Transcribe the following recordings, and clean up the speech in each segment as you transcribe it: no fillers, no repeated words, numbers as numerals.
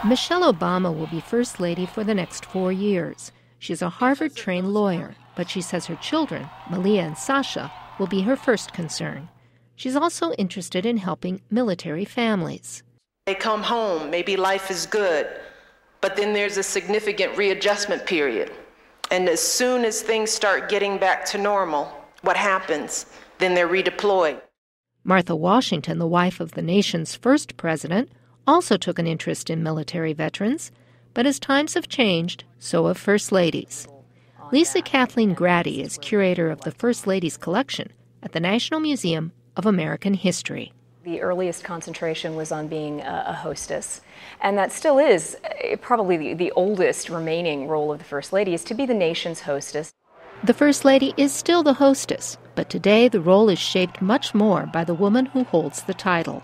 Michelle Obama will be First Lady for the next 4 years. She's a Harvard-trained lawyer, but she says her children, Malia and Sasha, will be her first concern. She's also interested in helping military families. They come home, maybe life is good, but then there's a significant readjustment period. And as soon as things start getting back to normal, what happens? Then they're redeployed. Martha Washington, the wife of the nation's first president, also took an interest in military veterans, but as times have changed, so have First Ladies. Lisa Kathleen Grady is curator of the First Ladies collection at the National Museum of American History. The earliest concentration was on being a hostess, and that still is probably the oldest remaining role of the First Lady, is to be the nation's hostess. The First Lady is still the hostess, but today the role is shaped much more by the woman who holds the title.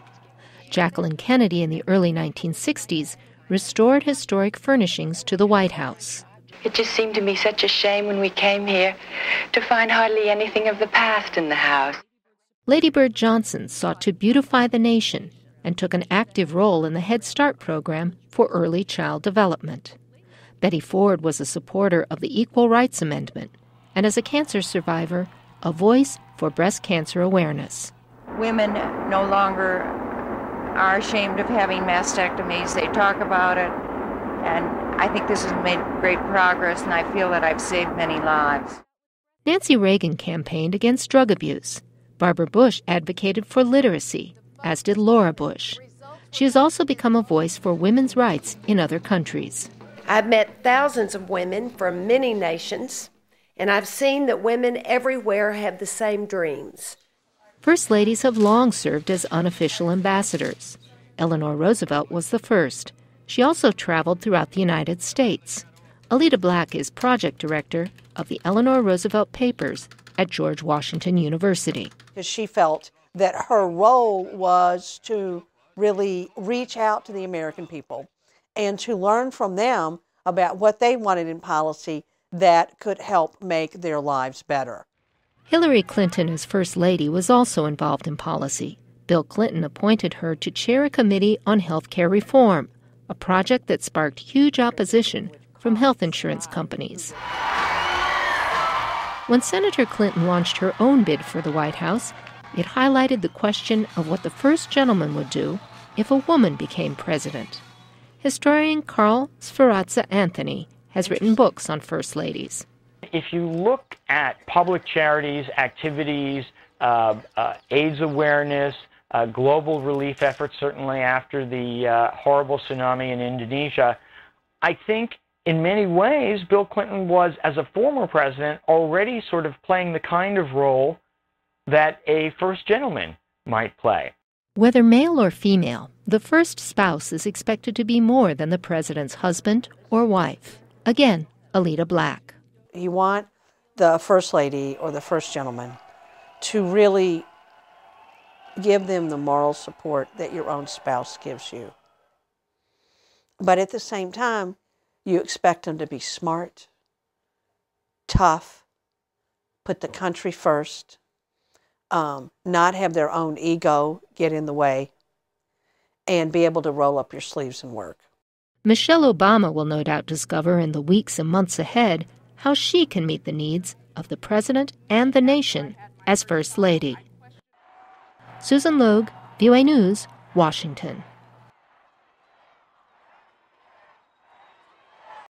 Jacqueline Kennedy in the early 1960s restored historic furnishings to the White House. It just seemed to me such a shame when we came here to find hardly anything of the past in the house. Lady Bird Johnson sought to beautify the nation and took an active role in the Head Start program for early child development. Betty Ford was a supporter of the Equal Rights Amendment and, as a cancer survivor, a voice for breast cancer awareness. Women no longer are ashamed of having mastectomies. They talk about it, and I think this has made great progress, and I feel that I've saved many lives. Nancy Reagan campaigned against drug abuse. Barbara Bush advocated for literacy, as did Laura Bush. She has also become a voice for women's rights in other countries. I've met thousands of women from many nations, and I've seen that women everywhere have the same dreams. First Ladies have long served as unofficial ambassadors. Eleanor Roosevelt was the first. She also traveled throughout the United States. Alida Black is project director of the Eleanor Roosevelt Papers at George Washington University. She felt that her role was to really reach out to the American people and to learn from them about what they wanted in policy that could help make their lives better. Hillary Clinton, as First Lady, was also involved in policy. Bill Clinton appointed her to chair a committee on health care reform, a project that sparked huge opposition from health insurance companies. When Senator Clinton launched her own bid for the White House, it highlighted the question of what the first gentleman would do if a woman became president. Historian Carl Sferrazza Anthony has written books on First Ladies. If you look at public charities, activities, AIDS awareness, global relief efforts, certainly after the horrible tsunami in Indonesia, I think in many ways Bill Clinton was, as a former president, already sort of playing the kind of role that a first gentleman might play. Whether male or female, the first spouse is expected to be more than the president's husband or wife. Again, Alida Black. You want the First Lady or the First Gentleman to really give them the moral support that your own spouse gives you. But at the same time, you expect them to be smart, tough, put the country first, not have their own ego get in the way, and be able to roll up your sleeves and work. Michelle Obama will no doubt discover in the weeks and months ahead how she can meet the needs of the president and the nation as First Lady. Susan Logue, VOA News, Washington.